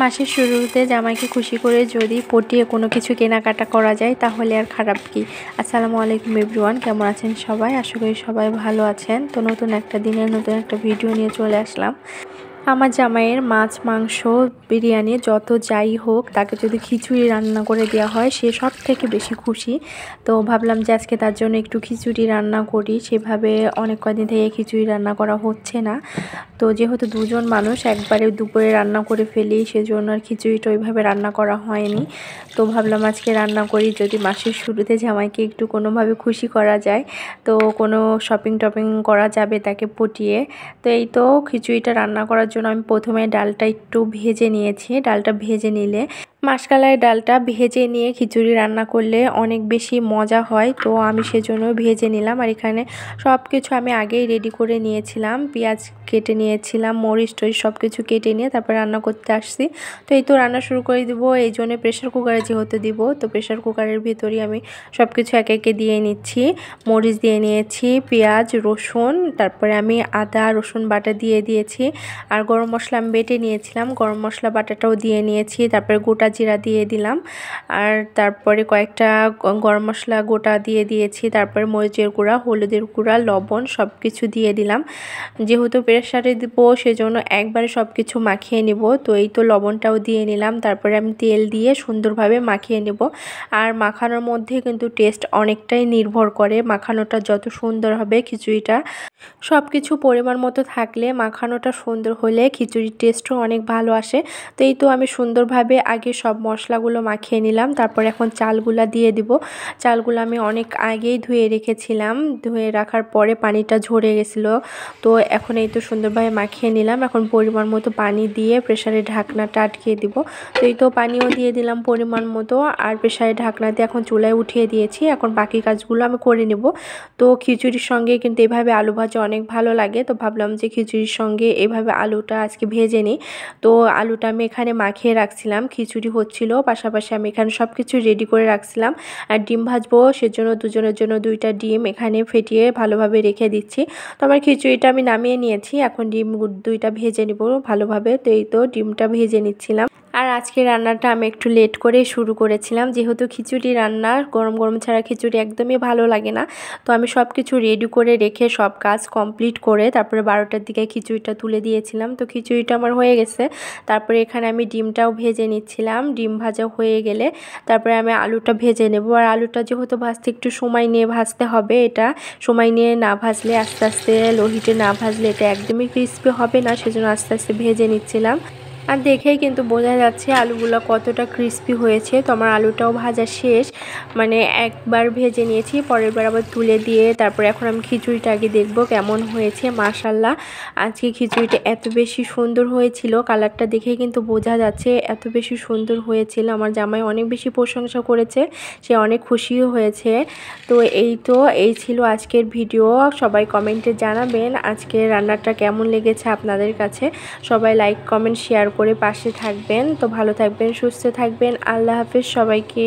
মাসের শুরুতে জামাইকে খুশি করে যদি পটিয়ে কোনো কিছু কেনাকাটা করা যায় তাহলে আর খারাপ কি। আসসালামু আলাইকুম এভরিওয়ান, কেমন আছেন সবাই? আশা করি সবাই ভালো আছেন। তো নতুন একটা দিনের নতুন একটা ভিডিও নিয়ে চলে আসলাম। আমার জামাইয়ের মাছ, মাংস, বিরিয়ানি যত যাই হোক তাকে যদি খিচুড়ি রান্না করে দেওয়া হয় সে সব থেকে বেশি খুশি। তো ভাবলাম যে আজকে তার জন্য একটু খিচুড়ি রান্না করি। সেভাবে অনেক কদিন থেকে খিচুড়ি রান্না করা হচ্ছে না। তো যেহেতু দুজন মানুষ একবারে দুপুরে রান্না করে ফেলি, সেজন্য আর খিচুড়িটা ওইভাবে রান্না করা হয়নি। তো ভাবলাম আজকে রান্না করি, যদি মাসের শুরুতে জামাইকে একটু কোনোভাবে খুশি করা যায়, তো কোনো শপিং টপিং করা যাবে তাকে পটিয়ে। তো এই তো খিচুড়িটা রান্না করার জন্য আমি প্রথমে ডালটা একটু ভেজে নিয়েছি। ডালটা ভেজে নিলে, মাসকলাই ডালটা ভেজে নিয়ে খিচুড়ি রান্না করলে অনেক বেশি মজা হয়। তো আমি সেজন্য ভেজে নিলাম। আর এখানে সব কিছু আমি আগেই রেডি করে নিয়েছিলাম। পেঁয়াজ কেটে নিয়েছিলাম, মরিচ টরিচ সব কিছু কেটে নিয়ে তারপর রান্না করতে আসছি। তো এই তো রান্না শুরু করে দিব। এই জন্য প্রেশার কুকারে যেহেতু দিব, তো প্রেশার কুকারের ভিতরেই আমি সব কিছু একে একে দিয়ে নিচ্ছি। মরিচ দিয়ে নিয়েছি, পেঁয়াজ, রসুন, তারপরে আমি আদা রসুন বাটা দিয়ে দিয়েছি। আর গরম মশলা আমি বেটে নিয়েছিলাম, গরম মশলা বাটাটাও দিয়ে নিয়েছি। তারপরে গোটা জিরা দিয়ে দিলাম, আর তারপরে কয়েকটা গরম মশলা গোটা দিয়ে দিয়েছি। তারপরে মরিচের গুঁড়া, হলুদের গুঁড়া, লবণ সব কিছু দিয়ে দিলাম। যেহেতু প্রেসারে দিব সেজন্য একবারে সব কিছু মাখিয়ে নেব। তো এই তো লবণটাও দিয়ে নিলাম। তারপরে আমি তেল দিয়ে সুন্দরভাবে মাখিয়ে নেব। আর মাখানোর মধ্যে কিন্তু টেস্ট অনেকটাই নির্ভর করে। মাখানোটা যত সুন্দর হবে খিচুড়িটা, সব কিছু পরিমাণ মতো থাকলে, মাখানোটা সুন্দর হলে খিচুড়ির টেস্টও অনেক ভালো আসে। তো এই তো আমি সুন্দরভাবে আগে সব মশলাগুলো মাখিয়ে নিলাম। তারপর এখন চালগুলা দিয়ে দিব। চালগুলো আমি অনেক আগেই ধুয়ে রেখেছিলাম, ধুয়ে রাখার পরে পানিটা ঝরে গেছিলো। তো এখন এই তো সুন্দরভাবে মাখিয়ে নিলাম। এখন পরিমাণ মতো পানি দিয়ে প্রেসারের ঢাকনাটা আটকিয়ে দিব। তো এই তো পানিও দিয়ে দিলাম পরিমাণ মতো, আর প্রেসারের ঢাকনা দিয়ে এখন চুলায় উঠিয়ে দিয়েছি। এখন বাকি কাজগুলো আমি করে নেব। তো খিচুড়ির সঙ্গে কিন্তু এভাবে আলু ভাজা অনেক ভালো লাগে। তো ভাবলাম যে খিচুড়ির সঙ্গে এভাবে আলুটা আজকে ভেজে নিই। তো আলুটা আমি এখানে মাখিয়ে রাখছিলাম, খিচুড়ি হচ্ছিল পাশাপাশি আমি এখানে সব কিছু রেডি করে রাখছিলাম। আর ডিম ভাজবো, সেজন্য দুজনের জন্য 2টা ডিম এখানে ফেটিয়ে ভালোভাবে রেখে দিচ্ছি। তো আমার খিচুড়িটা আমি নামিয়ে নিয়েছি, এখন ডিম 2টা ভেজে নিব ভালোভাবে। তো এই তো ডিমটা ভেজে নিচ্ছিলাম। আর আজকে রান্নাটা আমি একটু লেট করে শুরু করেছিলাম, যেহেতু খিচুড়ি রান্না গরম গরম ছাড়া খিচুড়ি একদমই ভালো লাগে না। তো আমি সব কিছু রেডি করে রেখে সব কাজ কমপ্লিট করে তারপরে 12টার দিকে খিচুড়িটা তুলে দিয়েছিলাম। তো খিচুড়িটা আমার হয়ে গেছে। তারপরে এখানে আমি ডিমটাও ভেজে নিচ্ছিলাম। ডিম ভাজা হয়ে গেলে তারপরে আমি আলুটা ভেজে নেব। আর আলুটা যেহেতু ভাজতে একটু সময় নিয়ে ভাজতে হবে, এটা সময় নিয়ে না ভাজলে, আস্তে আস্তে লো হিটে না ভাজলে এটা একদমই ক্রিস্পি হবে না, সেজন্য আস্তে আস্তে ভেজে নিচ্ছিলাম। আর দেখেই কিন্তু বোঝা যাচ্ছে আলুগুলো কতটা ক্রিস্পি হয়েছে। তো আমার আলুটাও ভাজা শেষ, মানে একবার ভেজে নিয়েছি, পরের বার আবার তুলে দিয়ে তারপরে এখন আমি খিচুড়িটা আগে দেখবো কেমন হয়েছে। মাশাল্লাহ আজকে খিচুড়িটা এত বেশি সুন্দর হয়েছিল, কালারটা দেখেই কিন্তু বোঝা যাচ্ছে এত বেশি সুন্দর হয়েছিল। আমার জামাই অনেক বেশি প্রশংসা করেছে, সে অনেক খুশিও হয়েছে। তো এই ছিল আজকের ভিডিও। সবাই কমেন্টে জানাবেন আজকের রান্নাটা কেমন লেগেছে আপনাদের কাছে। সবাই লাইক কমেন্ট শেয়ার করে পাশে থাকবেন। তো ভালো থাকবেন, সুস্থ থাকবেন। আল্লাহ হাফেজ সবাইকে।